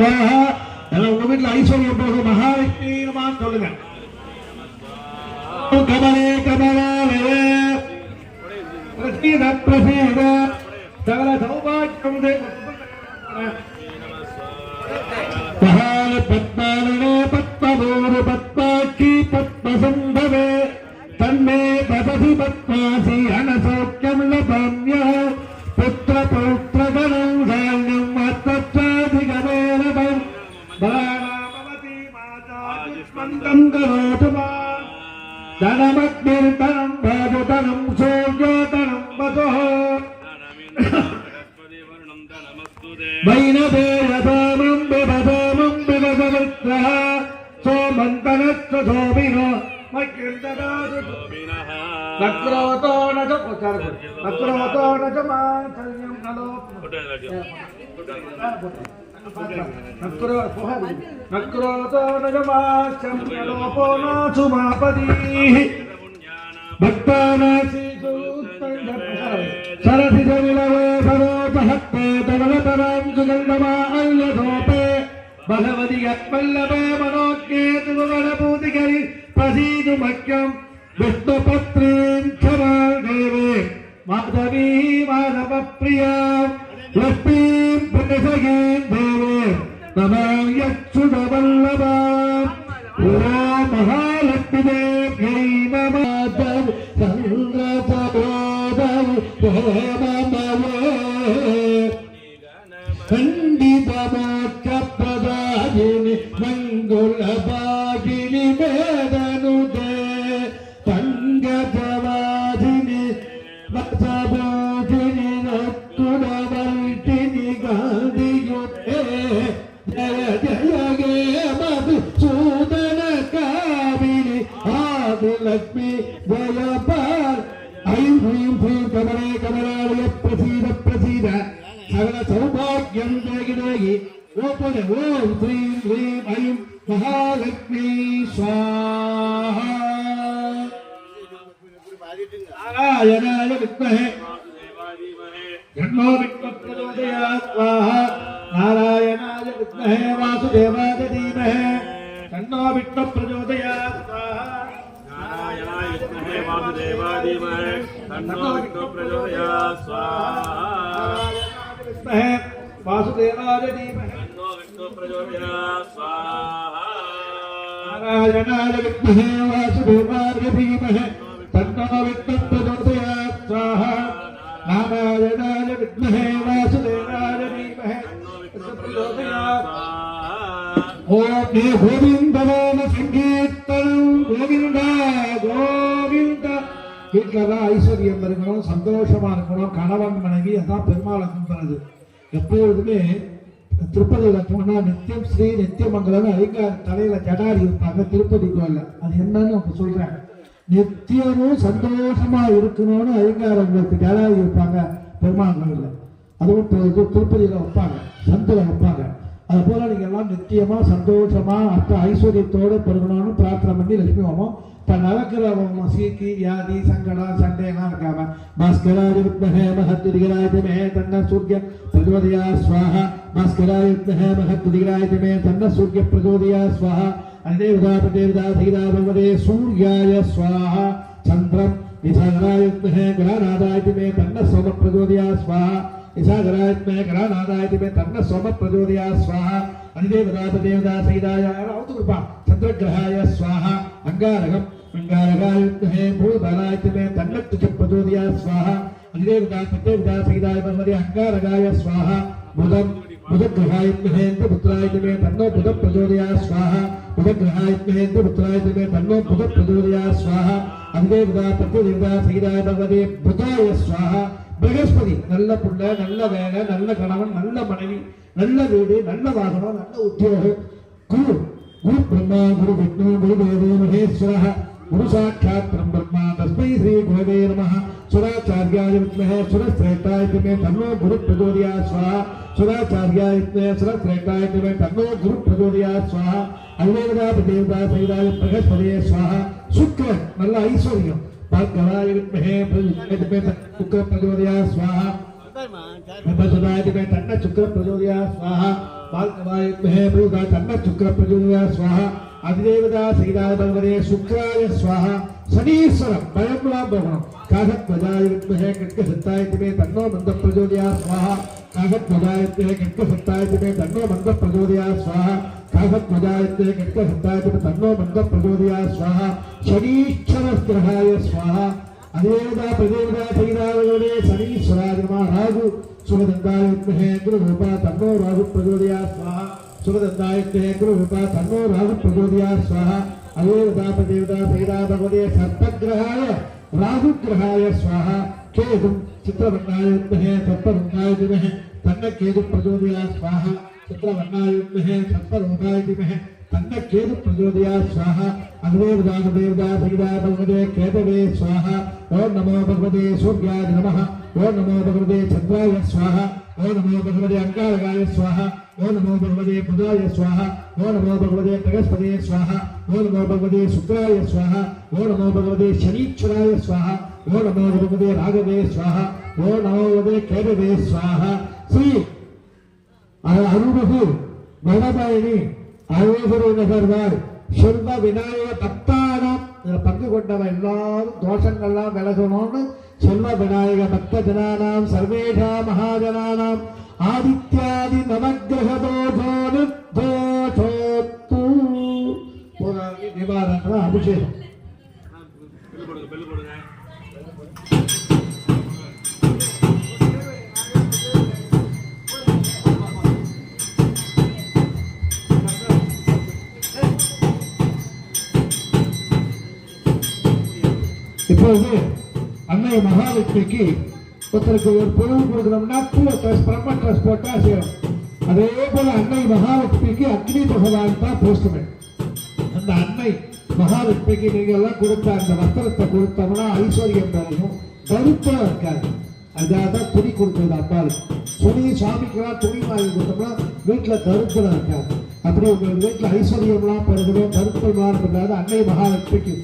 स्वाहा உங்க வீட்டுல ஐஸ்வர்யம் போக மகாலட்சுமி நமஹ சொல்லுங்க. கமலே கமலாலயே பிரசீத பிரசீத சகல சௌபாக்கியம் பத்மாலனே பத்மபூரு பத்மாக்கி பத்மசம்பவே தன்மே பதசி பத்மாசி அனசௌக்கியம் லபம்ய புத்திர பௌத்திரகணம் சால்யம் அத்தச்சாதிகமேனபம் பலானாமவதி மாதா துஷ்மந்தம் கரோது மாம் தனமக்னிர்தனம் பாதுதனம் சூர்யோதனம் வசோः வைனதேயதாமம் விபதாமம் விபதவத்ரः சோமந்தனஸ்ய சோபினோ மக்கிர்ததாது சோபினः நக்ரோதோ நஜ உச்சாரம் நக்ரோதோ நஜ மாச்சல்யம் நலோ நக்ரோதோ நஜ மாச்சல்யம் நலோபோ நாசுமாபதீஹ பக்தானாசி சரசி ஜவிலவே சரோபஹத்தே தவலதராம் சுகந்தமா அல்யதோபே பகவதி யத்வல்லபே மனோக்கே துவகணபூதிகரி பிரசீது மக்கியம் விஷ்ணுபத்ரீம் க்ஷமால் தேவே மாதவீ மாதவப்பிரியாம் லக்ஷ்மீம் புண்ணியசகீம் தேவே நமாம் யச்சுதவல்லபாம் ஓம் மகாலக்ஷ்மி தேவ்யை நமः சந்திரசரோதம் ஹேமமயே கண்டிதமோட்சப்ரதாயினி மங்குலபாகினி வேதனுதே பங்கஜவாதினி வத்சபோதினி நக்குலவல்டினி காந்தியுதே ஜய ஜய கே மதுசூதன காமினி ஆதிலக்ஷ்மி ஜயபால் ஐம் ஹ்ரீம் ஹ்ரீம் கமலே கமலாலய பிரசீத பிரசீத சகல சௌபாகியம் தேகி தேகி ஓப்பன ஓம் ஸ்ரீம் ஹ்ரீம் ஐம் மகாலக்ஷ்மி ஸ்வாஹா நாராயணாய வித்மஹே தன்னோ விஷ்ணுः பிரச்சோதயாத் ஸ்வாஹா நாராயணாய வித்மஹே வாசுதேவாய தீமஹி தன்னோ விஷ்ணுः பிரச்சோதயாத் ஸ்வாஹா நாராயணாய வித்மஹே வாசுதேவாய தீமஹி தன்னோ விஷ்ணுः பிரச்சோதயாத் ஸ்வாஹா वासुदेवाय धीमहि तन्नो विष्णुः प्रचोदयात् स्वाहा नारायणाय विद्महे वासुदेवाय धीमहि तन्नो विष्णुः प्रचोदयात् स्वाहा नारायणाय विद्महे वासुदेवाय धीमहि तन्नो विष्णुः प्रचोदयात् स्वाहा ओम हे गोविंद नाम संकीर्तनं गोविंद गोविंद வீட்டில் ஐஸ்வர்யம் இருக்கணும், சந்தோஷமா இருக்கணும், கணவன் மனைவி அதான் பெருமாளை கும்பிடுறது. எப்பொழுதுமே திருப்பதியில போனா நித்தியம் ஸ்ரீ நித்தியமங்கலம் ஐயங்கார் தலையில ஜடாரி இருப்பாங்க திருப்பதி கோயில்ல. அது என்னன்னு அப்ப சொல்றேன். நித்தியமும் சந்தோஷமா இருக்கணும்னு ஐயங்கார் உங்களுக்கு ஜடாரி இருப்பாங்க பெருமாள் கோயில்ல. அதுவும் திருப்பதியில வைப்பாங்க, சந்தில வைப்பாங்க. அது போல நீங்க எல்லாம் நித்தியமா சந்தோஷமா அத்த ஐஸ்வர்யத்தோடு பெருகணும்னு பிரார்த்தனை பண்ணி லட்சுமி ஹோமம் இப்ப நடக்கிற சீக்கி வியாதி சங்கடம் சண்டையெல்லாம் இருக்காம பாஸ்கராய வித்மஹே மஹத்விதிகராய தமஹே தன்ன சூர்ய பிரச்சோதயா ஸ்வாஹா பாஸ்கராய வித்மஹே மஹத்விதிகராய தமஹே தன்ன சூர்ய பிரச்சோதயா ஸ்வாஹா அநேவிதா பிரதேவிதா சகிதா பகவதே சூர்யாய ஸ்வாஹா சந்திரம் விசாகராய வித்மஹே கிரகநாதாய தமஹே தன்ன சோம பிரச்சோதயா ஸ்வாஹா விசாகராய வித்மஹே கிரகநாதாய தமஹே தன்ன சோம பிரச்சோதயா ஸ்வாஹா அநேவிதா பிரதேவிதா சகிதாய அவுதுருப்பா சந்திரகிரகாய ஸ்வாஹா அங்காரகம் அங்காரகாய வித்மஹே பூதலாய தமஹே தன்ன துஜ பிரச்சோதயா ஸ்வாஹா அநேவிதா பிரதேவிதா சகிதாய பகவதே அங்காரகாய ஸ்வாஹா புதம் बुधग्रहाय विद्महे पुत्राय धीमहि तन्नो बुध प्रचोदयात् स्वाहा बुधग्रहाय विद्महे पुत्राय धीमहि तन्नो बुध प्रचोदयात् स्वाहा अग्नेविदा प्रत्येविदा सहिताय भगवते बुधाय स्वाहा बृहस्पति நல்ல புள்ள நல்ல வேலை நல்ல கணவன் நல்ல மனைவி நல்ல வீடு நல்ல வாகனம் நல்ல உத்தியோகம் குரு குரு பிரம்மா குரு விஷ்ணு குரு தேவோ மகேஸ்வரः गुरु साक्षात् ब्रह्मा तस्मै श्री गुरवे नमः सुराचार्याय विद्महे सुरश्रेष्ठाय धीमहि तन्नो गुरु प्रचोदयात् स्वाहा सुराचार्याय विद्महे सुरश्रेष्ठाय धीमहि तन्नो गुरु प्रचोदयात् स्वाहा अग्नेविदा प्रदेवता सहिताय बृहस्पतये स्वाहा शुक्र நல்ல ஐஸ்வர்யம் भार्गवाय विद्महे शुक्र प्रचोदयात् स्वाहा बृहस्पतये धीमहि तन्नो शुक्र प्रचोदयात् स्वाहा बालकवायुद्महे प्रयुगा तन्न शुक्र प्रचोदयात् स्वाहा अधिदेवता सहिताय भगवते शुक्राय स्वाहा शनीश्वरं भयंला भगवान कागध्वजाय विद्महे खड्गसत्ताय धीमहि तन्नो मन्दः प्रचोदयात् स्वाहा कागध्वजाय विद्महे खड्गसत्ताय धीमहि तन्नो मन्दः प्रचोदयात् स्वाहा कागध्वजाय विद्महे खड्गसत्ताय धीमहि तन्नो मन्दः प्रचोदयात् स्वाहा शनीश्वरग्रहाय स्वाहा अधिदेवता प्रदेवता सहिताय भगवते शनीश्वराय नमः राहु सुखदन्ताय विद्महे गुरुरूपा तन्नो राहु प्रचोदयात् स्वाहा सुखदन्ताय विद्महे गुरुरूपा तन्नो राहु प्रचोदयात् स्वाहा अदेवता प्रदेवता सहिताय भगवते सर्पग्रहाय राहुग्रहाय स्वाहा केतुं चित्रवर्णाय विद्महे सर्परूपाय धीमहि तन्न केतु प्रचोदयात् स्वाहा चित्रवर्णाय विद्महे सर्परूपाय धीमहि तन्न केतु प्रचोदयात् स्वाहा अदेवता प्रदेवता सहिताय भगवते केतवे स्वाहा ओम नमो भगवते सूर्याय नमः ओम नमो भगवते चन्द्राय स्वाहा ओम नमो भगवते अंगारकाय स्वाहा ओम नमो भगवते बुधाय स्वाहा ओम नमो भगवते बृहस्पतये स्वाहा ओम नमो भगवते शुक्राय स्वाहा ओम नमो भगवते शनीश्वराय स्वाहा ओम नमो भगवते राघवे स्वाहा ओम नमो भगवते केतवे स्वाहा श्री अरुणहु गणपायिनी आयोगरु नगरवार செல்வ விநாயக பக்தானாம் பங்கு கொண்டவ எல்லாரும் தோஷங்கள்லாம் விலகணும்னு செல்வ விநாயக பக்த ஜனானாம் சர்வேஷா மகாஜனானாம் ஆதித்யாதி நவக்கிரக தோஷோனுத்தோஷோத்து நிவாரண அபிஷேகம் இப்போது அன்னை மகாலட்சுமிக்கு ஒருத்தருக்கு ஒரு பொருள் கொடுக்கணும்னா பிரம்ம ட்ரெஸ் போட்டா செய்யணும். அதே போல அன்னை மகாலட்சுமிக்கு அக்னி பகவான் தான் போஸ்ட்மேன். அந்த அன்னை மகாலட்சுமிக்கு நீங்க எல்லாம் கொடுத்த அந்த வஸ்திரத்தை கொடுத்தோம்னா ஐஸ்வர்யம் தரணும், தரித்திரம் இருக்காது. அதான் துணி கொடுத்தது அப்பால் துணி சுவாமிக்கெல்லாம் துணி வாங்கி கொடுத்தோம்னா வீட்டில் தரித்திரம் இருக்காது. அப்படி உங்கள் வீட்டில் ஐஸ்வர்யம்லாம் பெருகணும், தரித்திரம்லாம் இருக்காது. அன்னை மகாலட்சுமிக்கு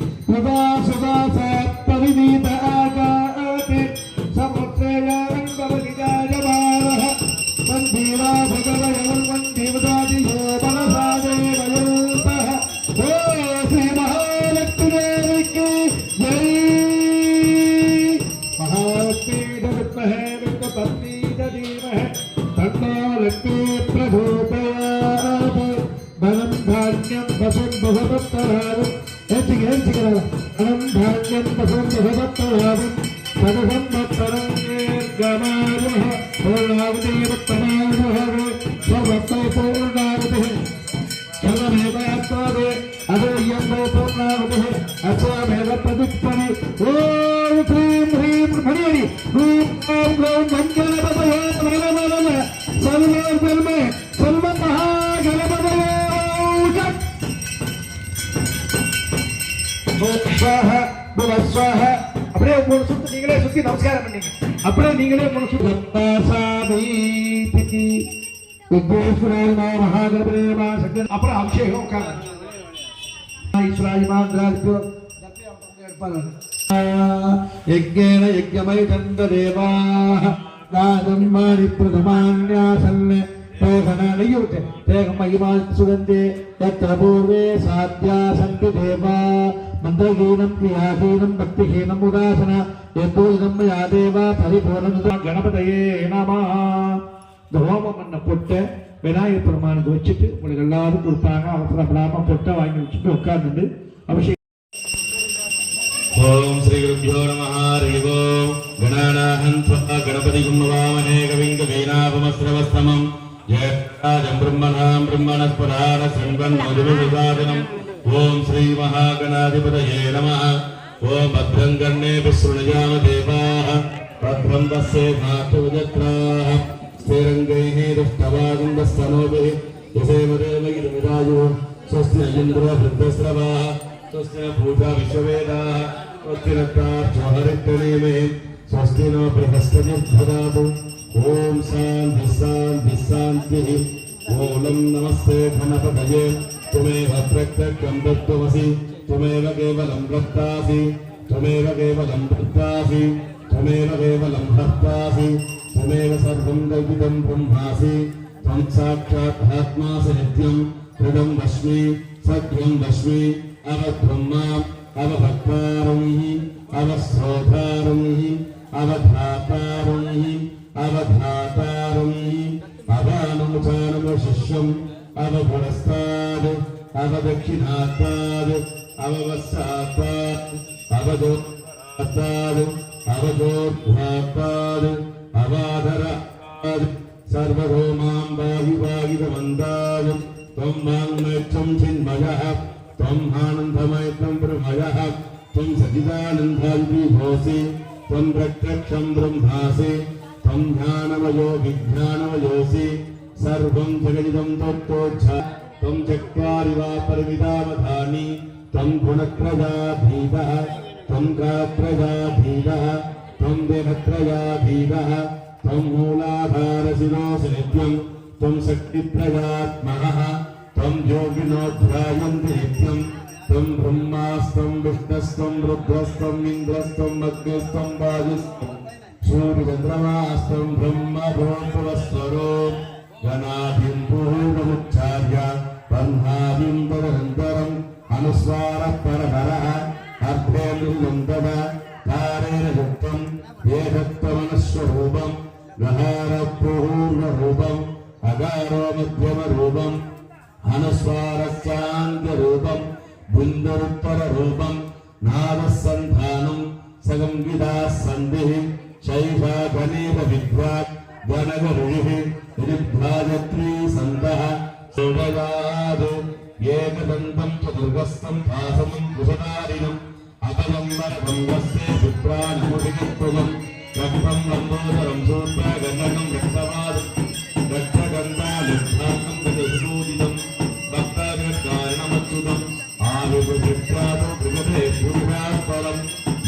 அப்படியே மூணு சுத்து நீங்களே சுத்தி நமஸ்காரம் பண்ணீங்க. அப்படியே நீங்களே மூணு சுத்து அப்புறம் அபிஷேகம் யஜ்ஞேன யஜ்ஞமய சந்திரதேவாः தானம் மாரி பிரதமான்யாசன் தேகனயுதே தேகமயிமான் சுகந்தே யத்ர பூர்வே சாத்யா சந்தி தேவா மந்திரஹீனம் கிரியாஹீனம் பக்திஹீனம் உதாசன யதோதம் யா தேவா பரிபூர்ண கணபதயே நமः. இந்த ஹோமம் பண்ண பொட்டை விநாயகர் பெருமானுக்கு வச்சுட்டு உங்களுக்கு எல்லாரும் கொடுப்பாங்க. அவசரப்படாம பொட்டை வாங்கி வச்சுட்டு உட்கார்ந்து அபிஷேகம். ஓம் ஸ்ரீ குருப்யோ நமः. ஹரி ஓம் கணாநாஹம் த்வா கணபதிம் நமாமஹே கவிம் கவீனாபமஸ்ரவஸ்தமம் ஜெயராஜம் பிரம்மணாம் பிரம்மணஸ்பதான சண்வன் மதுவிசாதனம். ஓம் ஸ்ரீ மகாகணாதிபதயே நமः. ஓம் பத்ரம் கர்ணேபிः ஸ்ருணுயாம தேவாः பத்ரம் பஸ்யேமாத்து ஜத்ராः ஸ்ரீரங்கைः துஷ்டவாகுந்தஸ்தனோபிः யசேமதேவகிரிமிராயோ ஸ்வஸ்தி இந்திரோ வృద్ధஸ்ரவாः स्वस्ति न पूजा विश्ववेदाः स्वस्ति नक्तार्चोहरित्यनेमे स्वस्ति नो बृहस्पतिर्ददातु. ओम शान्तिः शान्तिः शान्तिः. ओम नमस्ते गणपतये त्वमेव प्रत्यक्षं तत्त्वमसि त्वमेव केवलं भक्तासि त्वमेव केवलं भक्तासि त्वमेव केवलं भक्तासि त्वमेव सर्वं कल्पितं ब्रह्मासि त्वं साक्षात् आत्मासि नित्यं हृदं वश्मि सत्यं वश्मि अवब्रह्मा अवभक्तारं अवश्रोतारं अवधातारं अवधातारं अवानुचानवशिष्यम् अवपुरस्ताद् अवदक्षिणात्ताद् अववस्सात्ताद् अवदोत्ताद् अवदोर्ध्वात्ताद् अवाधरात् सर्वभौमां वायुवागितमन्दाद् त्वं वाङ्मयत्वं चिन्मयः त्वं आनन्दमयत्वं ब्रह्मयः त्वं सच्चिदानन्दादिभोऽसि त्वं प्रत्यक्षं ब्रह्मासि त्वं ज्ञानमयो विज्ञानमयोऽसि सर्वं जगदिदं तत्त्वोच्छा त्वं चत्वारि वा परिमितावधानि त्वं गुणत्रयाधीतः त्वं गात्रयाधीतः त्वं देहत्रयाधीतः त्वं मूलाधारशिरोऽसि नित्यं त्वं शक्तित्रयात्मनः त्वं योगिनोऽध्यायन्ति नित्यं त्वं ब्रह्मास्तं विष्णुस्तं रुद्रस्तं इन्द्रस्तं अग्निस्तं वायुस्तं सूर्यचन्द्रमास्तं ब्रह्म भूर्भुवस्वरो गणाधिं पूर्वमुच्चार्य ब्रह्मादिं तदनन्तरम् अनुस्वारः परहरः अर्धेन्द्रियं तदा कारेण युक्तम् एतत्त्वमनस्वरूपम् गहारपूर्वरूपम् अगारो मध्यमरूपम् अनुस्वारस्यान्त्यरूपम् बिन्दुरुत्तररूपम् नादसन्धानम् सगंविदाः सन्धिः शैषा गणेश विद्वात् गणगरुः ऋद्धायत्री सन्दः सोडयाद् एकदन्तं चतुर्गस्तं भासमं कुशधारिणम् अभयं वरभङ्गस्य पुत्रानुमुदिकत्वम् रक्तं लम्बोदरं सूत्रगन्धकं रक्तवादं रक्तगन्धालुब्धाकं गतसूदितं भक्ताग्रकारणमच्युतम् आविर्भुत्रातो भृगते भूयात्फलम्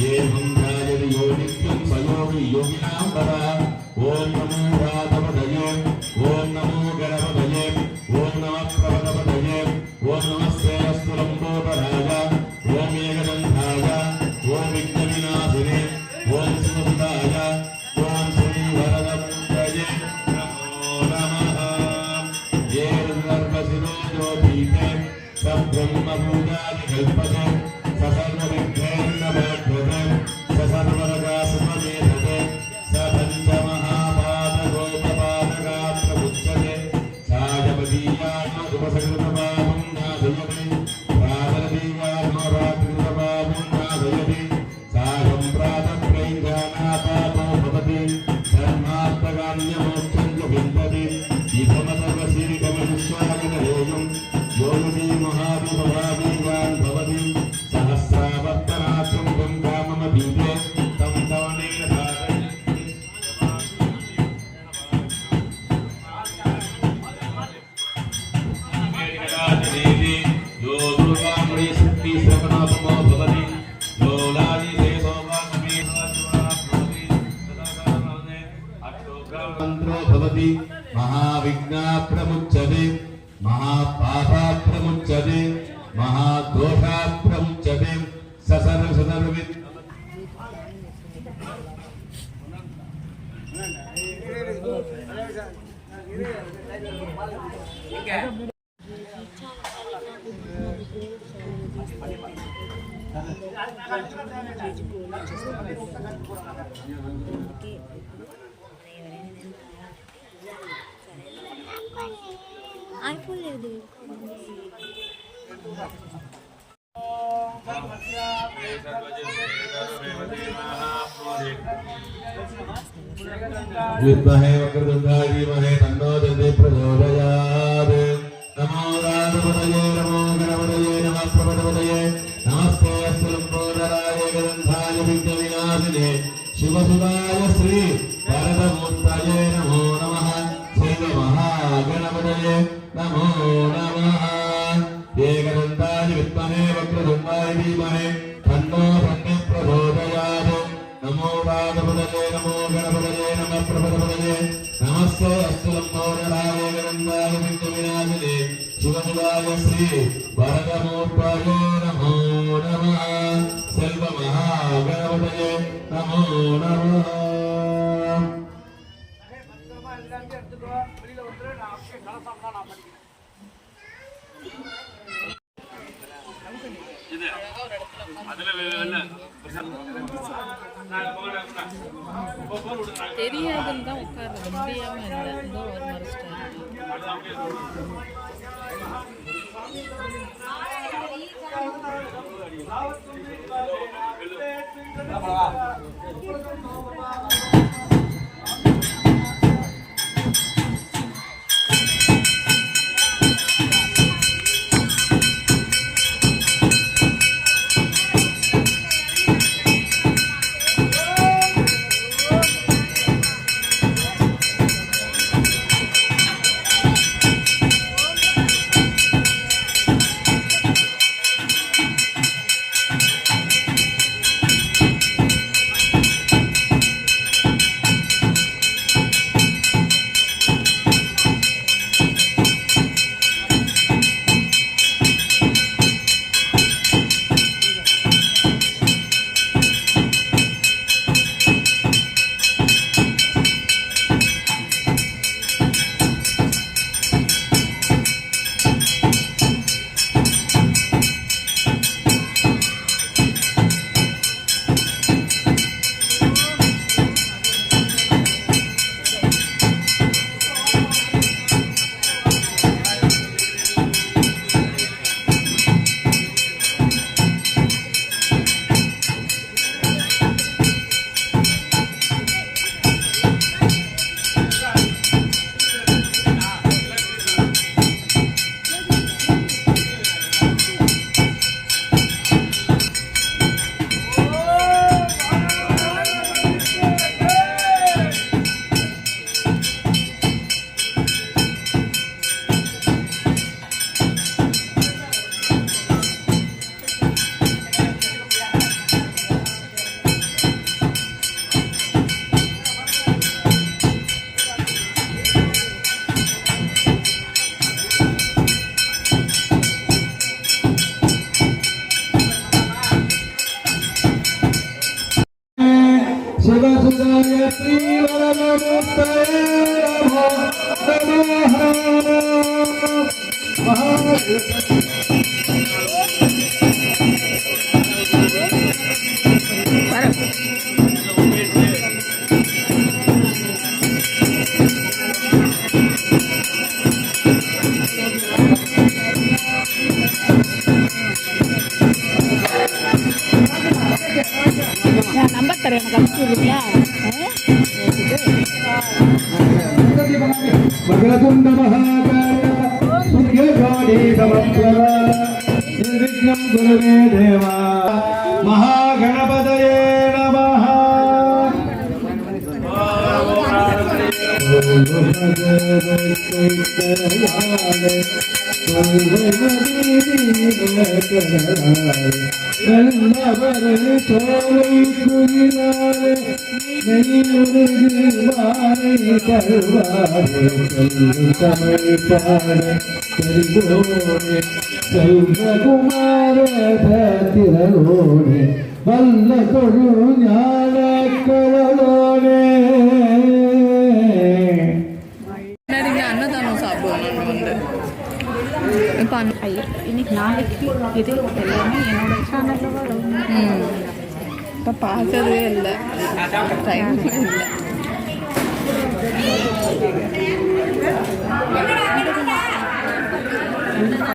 एवं ध्यायति यो नित्यं स योगी योगिनां वरः ॐ नमो राधपदये ॐ नमो गणपतये ॐ नमः प्रभतपदये ॐ नमस्ते अस्तु लम्बोदराय ॐ एकदन्ताय ॐ विघ्नविनाशिने ॐ सुमुदाय ॐ श्रीवरदमुद्रये नमो नमः ये सर्वशिरो ज्योतिते स ब्रह्मपूजानि कल्पते स सर्वविघ्नैर्नमोऽद्भुते स सर्वरगासुममेधते स पञ्चमहापादगोपपादगात्रमुच्यते सायपदीयात्मदुपसकृतपापं नाशयति प्रातरदीयात्मरात्रिकृतपापं नाशयति सायं प्रातःप्रैङ्गानापापो भवति धर्मार्थकान्यमोक्षं च विन्दति इदमतर्वशीकमनुष्यादिनहेयं योगी महाविभवादिवान् भवति सहस्रावर्तनात्रं त्वं काममधीते तं तवनेन धारयति यो दुर्गामणि शक्ति श्रवणात्मा भवति यो लाली देवोपासमे भवति मंत्रो भवति महाविघ्नाप्रमुच्यते महापापाप्रमुच्यते महादोषाप्रमुच्यते ससर्वसर्ववित् iPhone లేదు विद्महे वक्रतुण्डाय धीमहि तन्नो दन्ति प्रचोदयात् नमो राधपतये नमो गणपतये नमः प्रभुपतये नमस्ते अस्तु लम्बोदराय ग्रन्थाय विघ्नविनाशिने शिवसुताय श्री वरदमूर्तये नमो नमः श्रीमहागणपतये नमो नमः एकदन्ताय विद्महे वक्रतुण्डाय धीमहि तन्नो दन्ति प्रचोदयात् नमो राधपतये नमो गणपतये नमः प्रभुपतये नमस्ते अस्तु लम्बोदराय ग्रन्थाय विघ्नविनाशिने शिवसुताय श्री वरदमूर्तये नमो नमः सेल्वमहागणपतये नमो नमः தெரியாதுன்னு தான் உட்கார்றது முடியாம இல்லை இந்த ஒரு மறைச்சிட்டாங்க. நம்பர் தரேன் எனக்கு அனுப்பிச்சுடுறீங்களா? வக்ரதுண்ட மகாகாய சூர்யஜோதி சமஸ்வர நிர்விக்னம் குருவே தேவா மகாகணபதயே நமः. வல்ல தொழு ஞான கடலோனே. அன்னதானம் சாப்பிடுவோம் வந்து இப்போ இன்னைக்கு நாளைக்கு இது எல்லாமே என்னோட சேனலில் வரும். இப்போ பார்க்கறதே இல்லை, டைமே இல்லை.